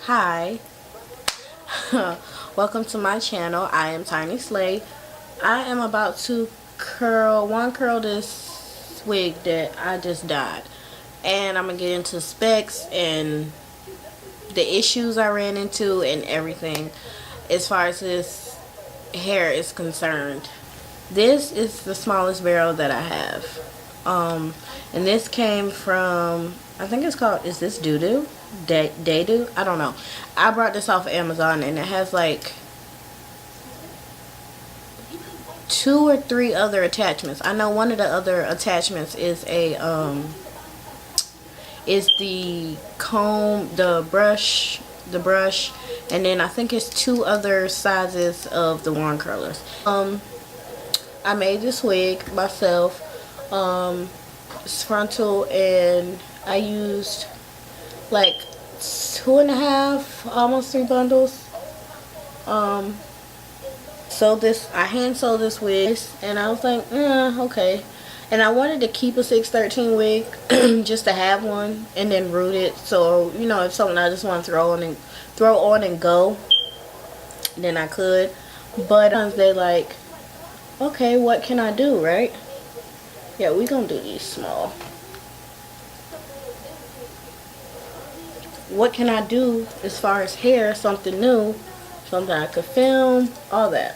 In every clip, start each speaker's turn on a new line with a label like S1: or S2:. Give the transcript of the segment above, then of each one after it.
S1: Hi. Welcome to my channel. I am Tiny Slay. I am about to curl this wig that I just dyed, and I'm gonna get into specs and the issues I ran into and everything as far as this hair is concerned. This is the smallest barrel that I have, and this came from, I think it's called, is this doo-doo? Day-doo? I don't know. I brought this off of Amazon, and it has like 2 or 3 other attachments. I know one of the other attachments is is the comb, the brush, and then I think it's 2 other sizes of the wand curlers. I made this wig myself. It's frontal, and I used like 2.5, almost 3 bundles. I hand sewed this wig, and I was like, okay. And I wanted to keep a 613 wig just to have one and then root it. So, you know, if something I just want to throw on and go, then I could. But they're like, okay, what can I do, right? Yeah, we gonna do these small. What can I do as far as hair? Something new, something I could film, all that.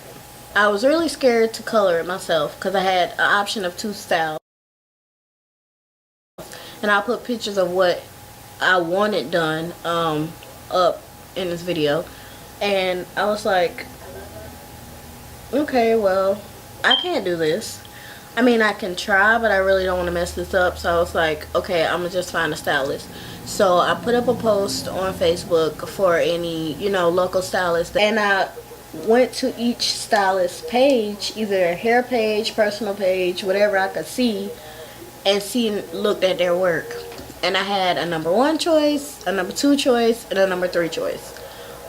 S1: I was really scared to color it myself because I had an option of 2 styles, and I'll put pictures of what I wanted done up in this video. And I was like, okay, well, I can't do this. I mean, I can try, but I really don't want to mess this up. So I was like, okay, I'm gonna just find a stylist. So I put up a post on Facebook for any, you know, local stylist, and I went to each stylist page, either a hair page, personal page, whatever I could see, and looked at their work. And I had a number 1 choice, a number 2 choice, and a number 3 choice.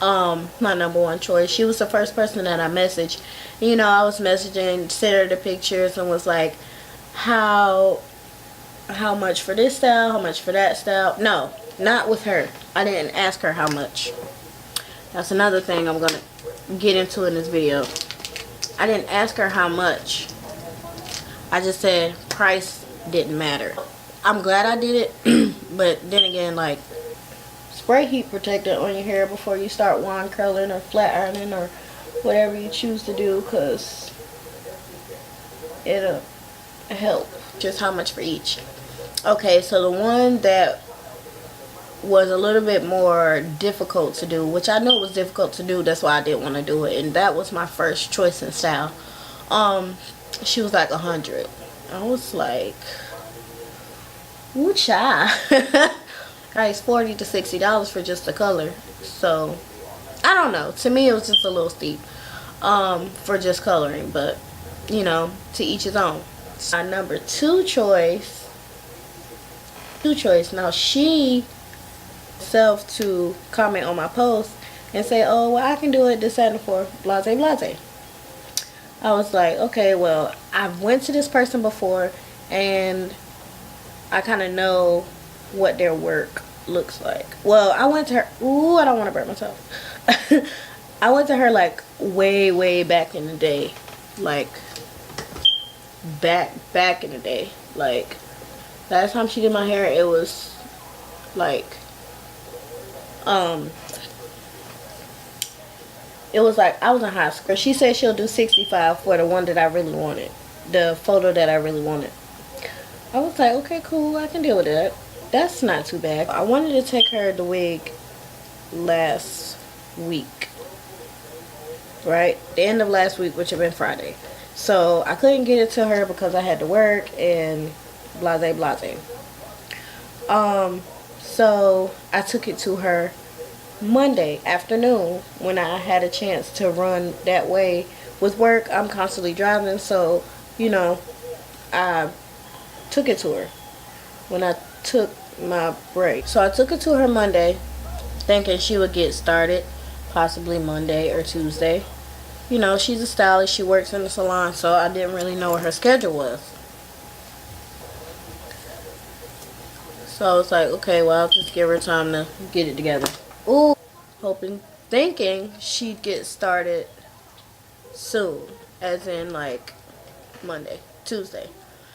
S1: My number 1 choice, she was the first person that I messaged. You know, I was messaging, sent her the pictures, and was like, how much for this style, how much for that style. No, not with her. I didn't ask her how much. That's another thing I'm gonna get into in this video. I didn't ask her how much. I just said price didn't matter. I'm glad I did it, but then again, like, spray heat protectant on your hair before you start wand curling or flat ironing or whatever you choose to do, because it'll help. Just how much for each. Okay, so the one that was a little bit more difficult to do, which I knew it was difficult to do, that's why I didn't want to do it, and that was my first choice in style. She was like 100. I was like, ooh, child. Guys, $40 to $60 for just the color. So I don't know, to me it was just a little steep for just coloring, but you know, to each his own. My number 2 choice, now she self to comment on my post and say, oh, well, I can do it this and for blase blase. I was like, okay, well, I've went to this person before, and I kind of know what their work looks like. Well, I went to her, ooh, I don't want to burn myself. I went to her like way back in the day, like back in the day. Like, last time she did my hair, it was like it was like I was in high school. She said she'll do 65 for the one that I really wanted, the photo that I really wanted. I was like, okay, cool, I can deal with that. That's not too bad. I wanted to take her the wig last week, right? The end of last week, which had been Friday. So I couldn't get it to her because I had to work and blase blase. So I took it to her Monday afternoon when I had a chance to run that way. With work, I'm constantly driving, so you know, I took it to her when I took my break. So I took it to her Monday, thinking she would get started possibly Monday or Tuesday. You know, she's a stylist, she works in the salon, so I didn't really know what her schedule was. So I was like, okay, well, I'll just give her time to get it together. Ooh, thinking she'd get started soon, as in like Monday, Tuesday,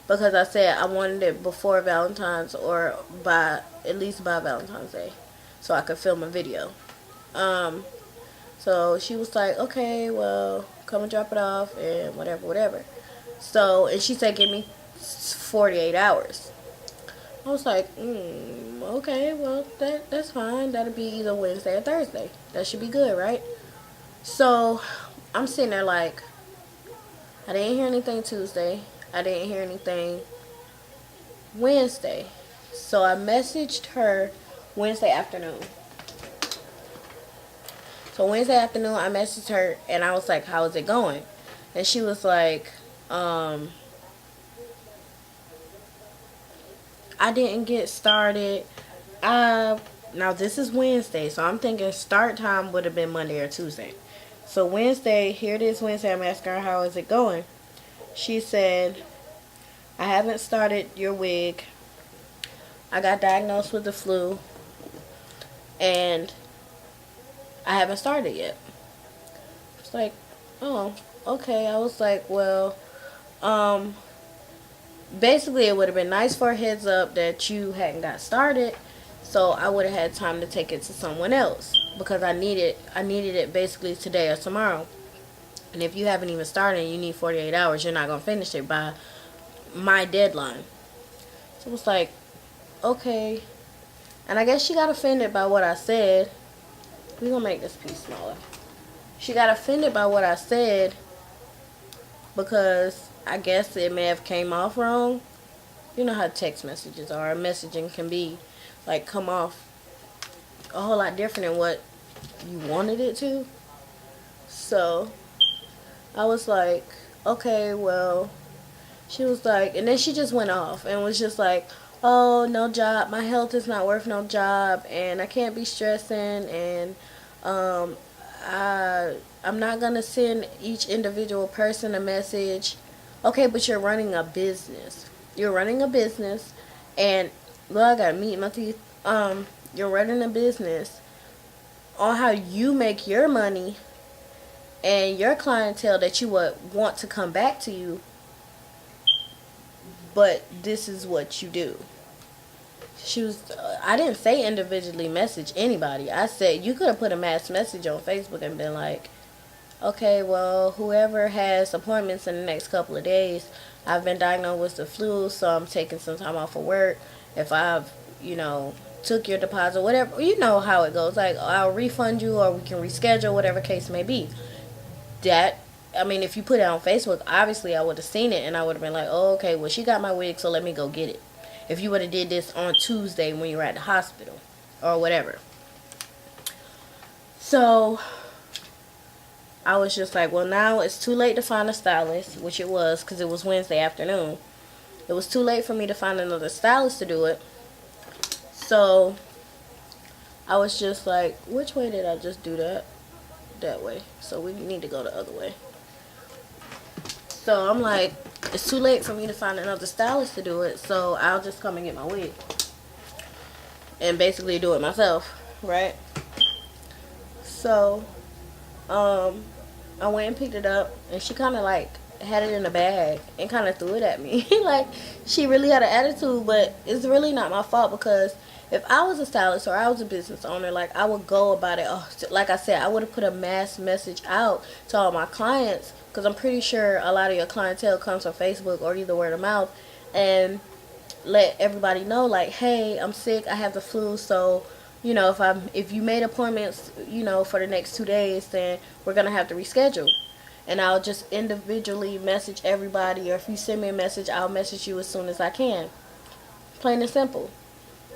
S1: because I said I wanted it before Valentine's, or at least by Valentine's Day, so I could film a video. So she was like, okay, well, come and drop it off and whatever. So, and she said give me 48 hours. I was like, okay, well, that's fine. That'll be either Wednesday or Thursday. That should be good, right? So, I'm sitting there like, I didn't hear anything Tuesday. I didn't hear anything Wednesday. So, I messaged her Wednesday afternoon. So, Wednesday afternoon, I messaged her, and I was like, how is it going? And she was like, I didn't get started. Now this is Wednesday, so I'm thinking start time would have been Monday or Tuesday. So Wednesday, here it is Wednesday, I'm asking her how is it going. She said, I haven't started your wig. I got diagnosed with the flu, and I haven't started yet. It's like, oh, okay. I was like, well, basically it would have been nice for a heads up that you hadn't got started, so I would have had time to take it to someone else, because I needed it basically today or tomorrow. And if you haven't even started and you need 48 hours, you're not going to finish it by my deadline. So it was like, okay. And I guess she got offended by what I said. We're going to make this piece smaller. She got offended by what I said because I guess it may have came off wrong. You know how text messages are. Messaging can be like come off a whole lot different than what you wanted it to. So I was like, okay, well, she was like, and then she just went off and was just like, oh, no job, my health is not worth no job, and I can't be stressing, and I'm not gonna send each individual person a message. Okay, but you're running a business. You're running a business, and look, I got meat in my teeth. You're running a business on how you make your money and your clientele that you would want to come back to you, but this is what you do. I didn't say individually message anybody. I said you could have put a mass message on Facebook and been like, okay, well, whoever has appointments in the next couple of days, I've been diagnosed with the flu, so I'm taking some time off of work. If I've, took your deposit, whatever, you know how it goes. Like, I'll refund you, or we can reschedule, whatever case may be. If you put it on Facebook, obviously I would have seen it, and I would have been like, oh, okay, well, she got my wig, so let me go get it. If you would have did this on Tuesday when you were at the hospital, or whatever. So I was just like, well, now it's too late to find a stylist, which it was, because it was Wednesday afternoon. It was too late for me to find another stylist to do it. So I was just like, which way did I just do that? That way. So we need to go the other way. So I'm like, it's too late for me to find another stylist to do it, so I'll just come and get my wig and basically do it myself, right? So I went and picked it up, and she kind of like had it in a bag and kind of threw it at me. Like, she really had an attitude, but it's really not my fault, because if I was a stylist or I was a business owner, like, I would go about it. Like I said, I would have put a mass message out to all my clients, because I'm pretty sure a lot of your clientele comes from Facebook or either word of mouth, and let everybody know, like, hey, I'm sick, I have the flu, so if you made appointments, for the next 2 days, then we're gonna have to reschedule. And I'll just individually message everybody, or if you send me a message, I'll message you as soon as I can. Plain and simple.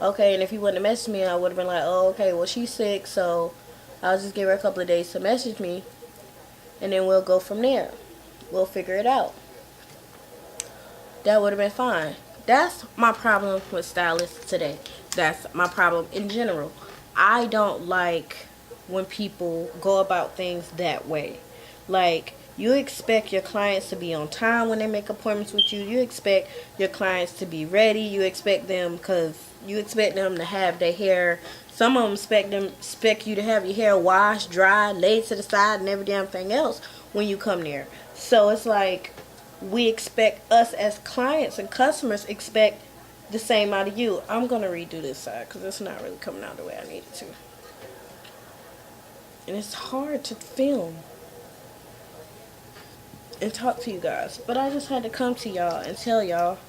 S1: Okay, and if you wouldn't have messaged me, I would have been like, oh, okay, well, she's sick, so I'll just give her a couple of days to message me, and then we'll go from there. We'll figure it out. That would have been fine. That's my problem with stylists today. That's my problem in general. I don't like when people go about things that way. Like, you expect your clients to be on time when they make appointments with you. You expect your clients to be ready. You expect them, because You expect them to have their hair. Some of them expect you to have your hair washed, dried, laid to the side, and every damn thing else when you come there. So it's like we expect us as clients and customers expect the same out of you. I'm gonna redo this side because it's not really coming out the way I need it to, and it's hard to film and talk to you guys. But I just had to come to y'all and tell y'all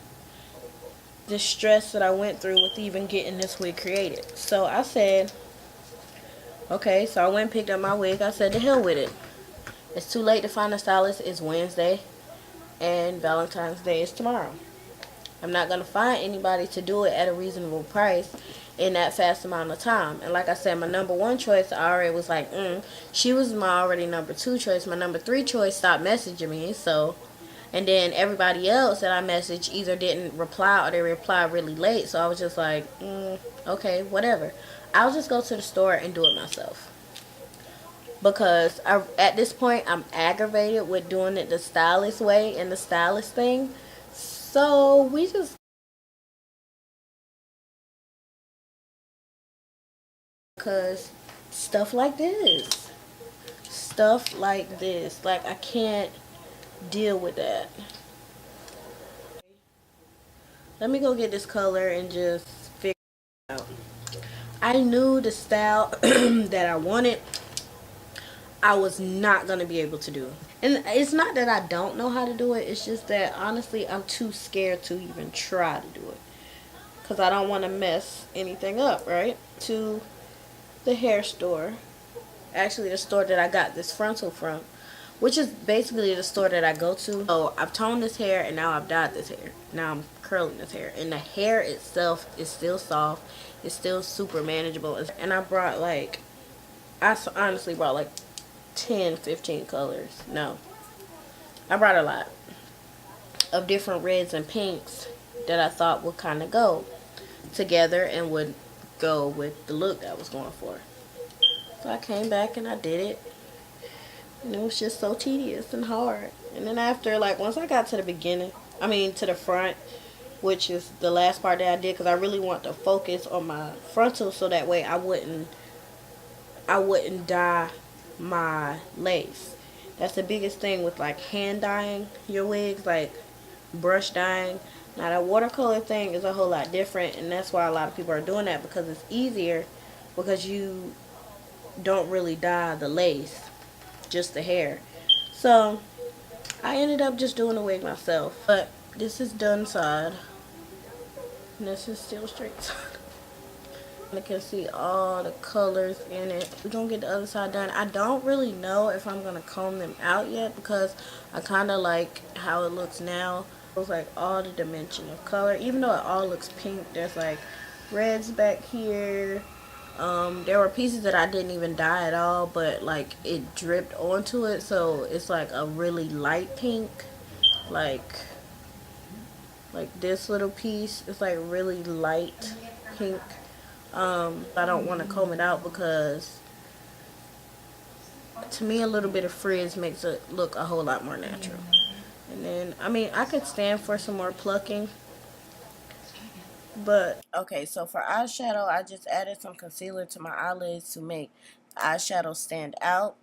S1: the stress that I went through with even getting this wig created. So I said, okay, so I went and picked up my wig. I said, to hell with it. It's too late to find a stylist. It's Wednesday, and Valentine's Day is tomorrow. I'm not going to find anybody to do it at a reasonable price in that fast amount of time. And like I said, my number one choice, I already was like, she was my already number two choice. My number three choice stopped messaging me, so... And then everybody else that I messaged either didn't reply or they replied really late. So I was just like, okay, whatever. I'll just go to the store and do it myself. Because at this point, I'm aggravated with doing it the stylist way and the stylist thing. So we just... Because stuff like this. Stuff like this. Like, I can't deal with that. Let me go get this color and just figure it out. I knew the style that I wanted, I was not going to be able to do. And it's not that I don't know how to do it. It's just that, honestly, I'm too scared to even try to do it. Because I don't want to mess anything up, right? To the hair store. Actually, the store that I got this frontal from. Which is basically the store that I go to. So I've toned this hair and now I've dyed this hair. Now I'm curling this hair. And the hair itself is still soft. It's still super manageable. And I brought like, I honestly brought like 10, 15 colors. No. I brought a lot of different reds and pinks that I thought would kind of go together and would go with the look that I was going for. So I came back and I did it. And it was just so tedious and hard. And then after, like, once I got to the beginning, to the front, which is the last part that I did, because I really want to focus on my frontal so that way I wouldn't dye my lace. That's the biggest thing with, like, hand dyeing your wigs, like brush dyeing. Now, that watercolor thing is a whole lot different, and that's why a lot of people are doing that, because it's easier, because you don't really dye the lace, just the hair. So I ended up just doing the wig myself. But this is done side, and this is still straight side. I can see all the colors in it. We're gonna get the other side done. I don't really know if I'm gonna comb them out yet, because I kind of like how it looks now. It was like all the dimension of color, even though it all looks pink. There's like reds back here. There were pieces that I didn't even dye at all, but like it dripped onto it, so it's like a really light pink. Like this little piece is like really light pink. I don't want to comb it out because to me a little bit of frizz makes it look a whole lot more natural. And then I could stand for some more plucking. But, okay, so for eyeshadow, I just added some concealer to my eyelids to make eyeshadow stand out.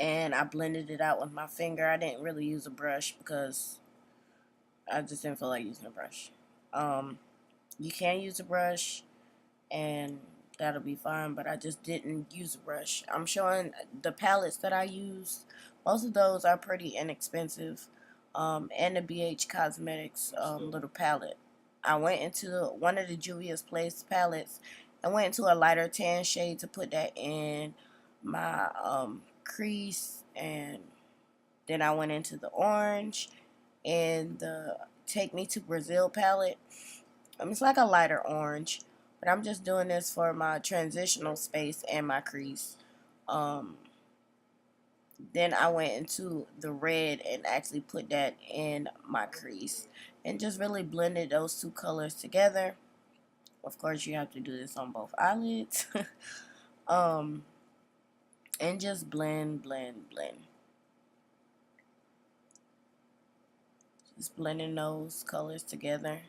S1: And I blended it out with my finger. I didn't really use a brush because I just didn't feel like using a brush. You can use a brush, and that'll be fine, but I just didn't use a brush. I'm showing the palettes that I use. Most of those are pretty inexpensive. And the BH Cosmetics little palette. I went into one of the Juvia's Place palettes. I went into a lighter tan shade to put that in my crease, and then I went into the orange and the Take Me to Brazil palette. It's like a lighter orange, but I'm just doing this for my transitional space and my crease. Then I went into the red and actually put that in my crease and just really blended those two colors together. Of course, you have to do this on both eyelids. And just blend, blend, blend. Just blending those colors together.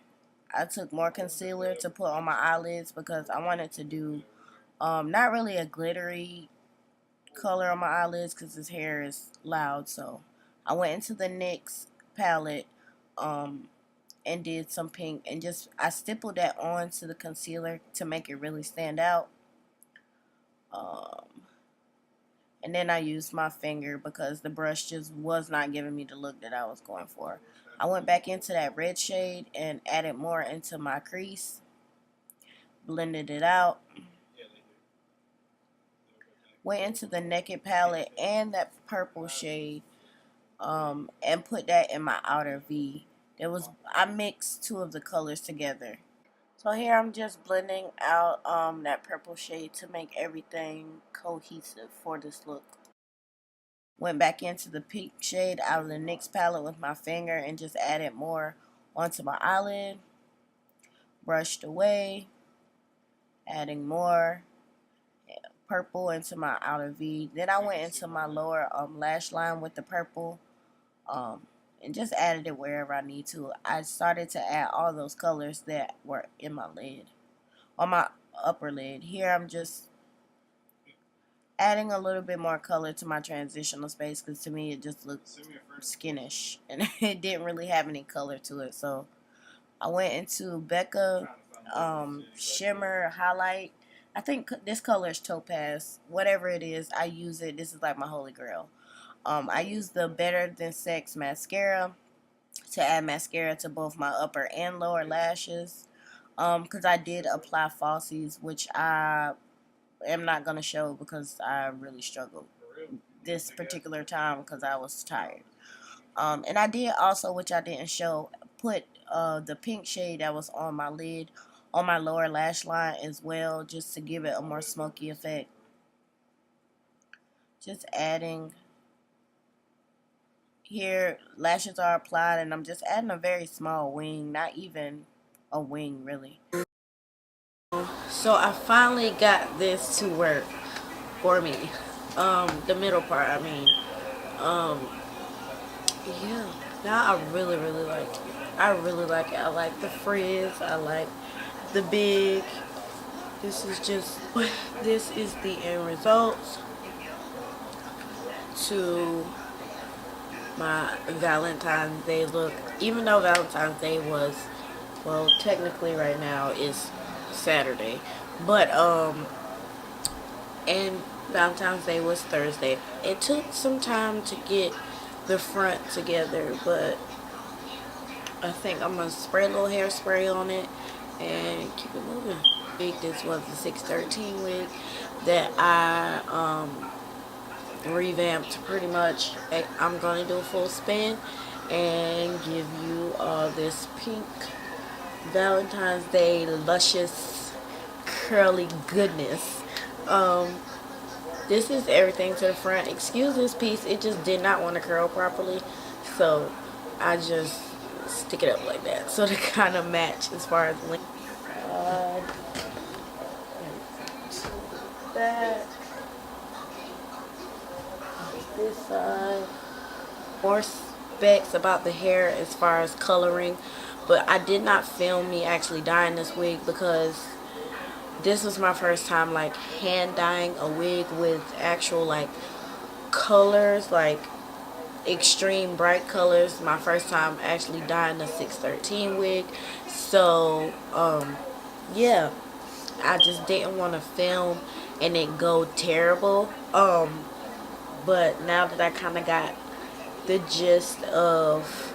S1: I took more concealer to put on my eyelids because I wanted to do not really a glittery color on my eyelids because his hair is loud. So I went into the NYX palette and did some pink, and just I stippled that onto the concealer to make it really stand out. And then I used my finger because the brush just was not giving me the look that I was going for. I went back into that red shade and added more into my crease, blended it out. Went into the Naked palette and that purple shade and put that in my outer V. I mixed two of the colors together. So here I'm just blending out that purple shade to make everything cohesive for this look. Went back into the pink shade out of the NYX palette with my finger and just added more onto my eyelid. Brushed away, adding more purple into my outer V. Then I went into my lower lash line with the purple and just added it wherever I need to. I started to add all those colors that were in my lid, on my upper lid. Here I'm just adding a little bit more color to my transitional space because to me it just looked skinnish and it didn't really have any color to it. So I went into Becca shimmer highlight. I think this color is Topaz. Whatever it is, I use it. This is like my holy grail. I use the Better Than Sex mascara to add mascara to both my upper and lower lashes. Because I did apply falsies, which I am not going to show because I really struggled this particular time because I was tired. And I did also, which I didn't show, put the pink shade that was on my lid on my lower lash line as well, just to give it a more smoky effect. Just adding here, lashes are applied, and I'm just adding a very small wing, not even a wing really. So I finally got this to work for me. The middle part, I mean. Yeah, now I really like it. I really like it. I like the frizz. I like the big. This is the end result to my Valentine's Day look. Even though Valentine's Day was, well, technically right now is Saturday, but and Valentine's Day was Thursday. It took some time to get the front together, but I think I'm gonna spray a little hairspray on it and keep it moving. This was the 613 wig that I revamped pretty much. I'm gonna do a full spin and give you this pink Valentine's Day luscious curly goodness. This is everything to the front. Excuse this piece, it just did not want to curl properly, so I just stick it up like that so they kind of match as far as length. That this side, more specs about the hair as far as coloring, but I did not film me actually dyeing this wig because this was my first time like hand dyeing a wig with actual like colors, like extreme bright colors. My first time actually dyeing a 613 wig. So yeah, I just didn't want to film and it go terrible. But now that I kind of got the gist of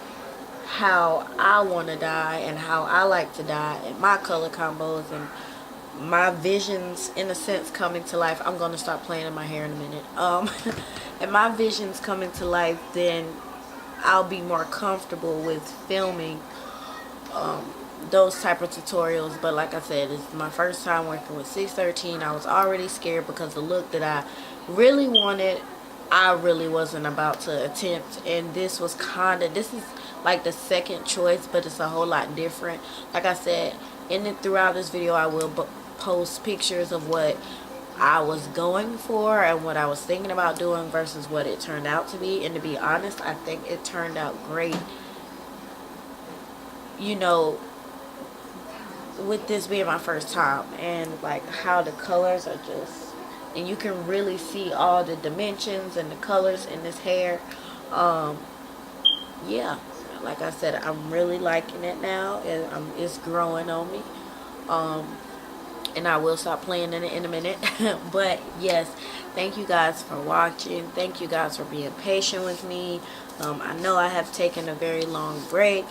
S1: how I want to dye and how I like to dye and my color combos and my visions in a sense coming to life. I'm gonna stop playing in my hair in a minute. And my visions coming to life, then I'll be more comfortable with filming those type of tutorials. But like I said, it's my first time working with 613. I was already scared because the look that I really wanted, I really wasn't about to attempt, and this is like the second choice, but it's a whole lot different. Like I said, throughout this video I will post pictures of what I was going for and what I was thinking about doing versus what it turned out to be. And to be honest, I think it turned out great. You know, with this being my first time, and like how the colors are just, and you can really see all the dimensions and the colors in this hair. Yeah, like I said, I'm really liking it now, and it's growing on me. And I will stop playing in a minute. But yes, thank you guys for watching. Thank you guys for being patient with me. I know I have taken a very long break.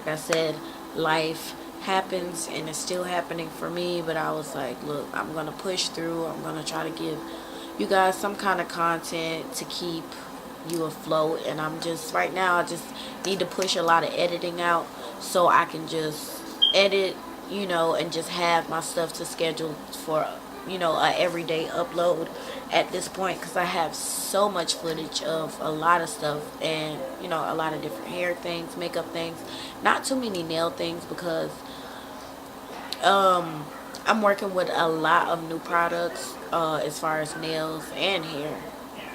S1: Like I said, life happens and it's still happening for me, but I was like, look, I'm gonna push through. I'm gonna try to give you guys some kind of content to keep you afloat, and I'm just, right now I just need to push a lot of editing out so I can just edit, you know, and just have my stuff to schedule for, you know, a everyday upload at this point, because I have so much footage of a lot of stuff, and you know, a lot of different hair things, makeup things, not too many nail things, because I'm working with a lot of new products as far as nails and hair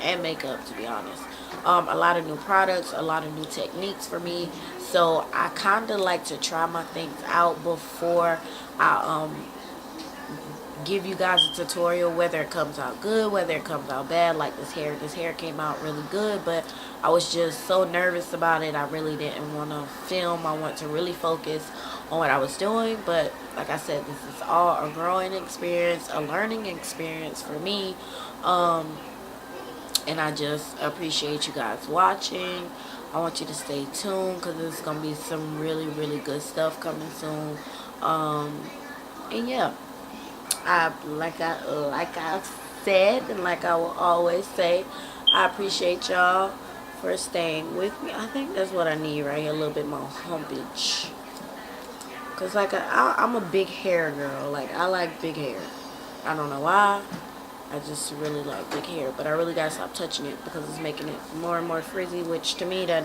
S1: and makeup, to be honest. A lot of new products, a lot of new techniques for me, so I kind of like to try my things out before I give you guys a tutorial, whether it comes out good, whether it comes out bad. Like this hair came out really good, but I was just so nervous about it. I really didn't want to film. I want to really focus on what I was doing, but like I said, this is all a growing experience, a learning experience for me. And I just appreciate you guys watching. I want you to stay tuned, because there's gonna be some really, really good stuff coming soon. And yeah, like I said, and like I will always say, I appreciate y'all for staying with me. I think that's what I need right here, a little bit more humpage, because like I'm a big hair girl. Like, I like big hair. I don't know why, I just really like big hair, but I really gotta stop touching it because it's making it more and more frizzy, which to me, that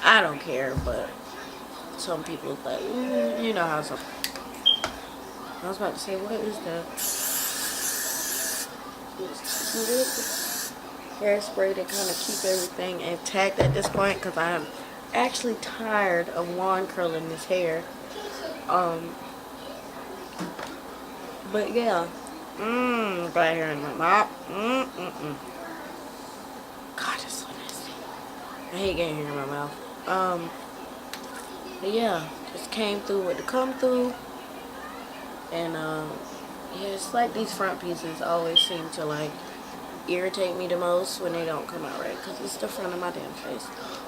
S1: I don't care, but some people is like, you know how some. I was about to say, what is that? Hairspray to kind of keep everything intact at this point, because I am actually tired of wand curling this hair. But yeah. Right here in my mouth. God, it's so nasty. I hate getting hair in my mouth. But yeah, just came through with the come through. And yeah, it's like these front pieces always seem to like irritate me the most when they don't come out right, because it's the front of my damn face.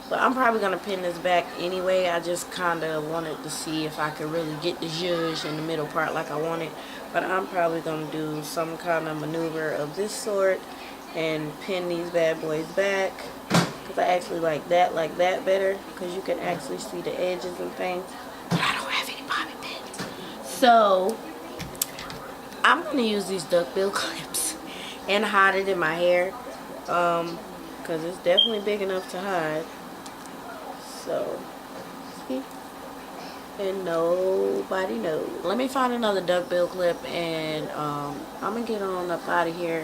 S1: But I'm probably gonna pin this back anyway. I just kind of wanted to see if I could really get the zhuzh in the middle part like I wanted. But I'm probably gonna do some kind of maneuver of this sort and pin these bad boys back, because I actually like that better, because you can actually see the edges and things. But I don't have any bobby pins, so I'm gonna use these duckbill clips and hide it in my hair, because it's definitely big enough to hide. So, see? And nobody knows. Let me find another duckbill clip, and I'm gonna get on up out of here,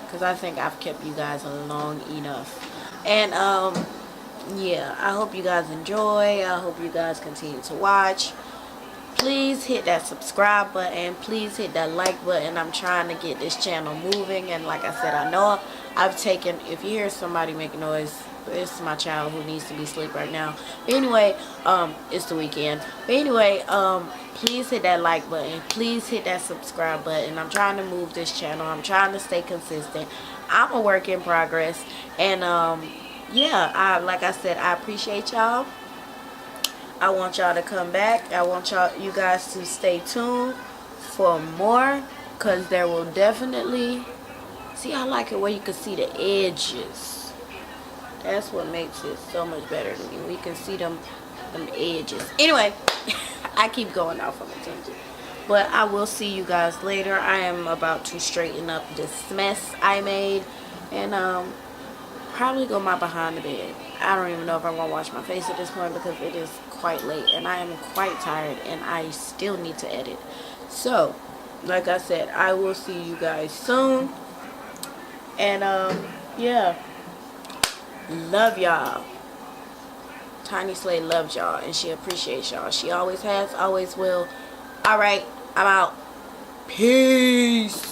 S1: because I think I've kept you guys long enough. And yeah, I hope you guys enjoy. I hope you guys continue to watch. Please hit that subscribe button. Please hit that like button. I'm trying to get this channel moving, and like I said, I know I've taken, if you hear somebody make noise, it's my child who needs to be asleep right now. But anyway, it's the weekend. But anyway, please hit that like button. Please hit that subscribe button. I'm trying to move this channel. I'm trying to stay consistent. I'm a work in progress. And yeah, like I said, I appreciate y'all. I want y'all to come back. I want you guys to stay tuned for more, because there will definitely, see, I like it where you can see the edges. That's what makes it so much better to me. We can see them edges. Anyway, I keep going off on a tangent, but I will see you guys later. I am about to straighten up this mess I made, and probably go my behind the bed. I don't even know if I'm gonna wash my face at this point, because it is quite late and I am quite tired, and I still need to edit. So like I said, I will see you guys soon, and yeah, love y'all. Tiny Slay loves y'all, and she appreciates y'all. She always has, always will. Alright, I'm out. Peace.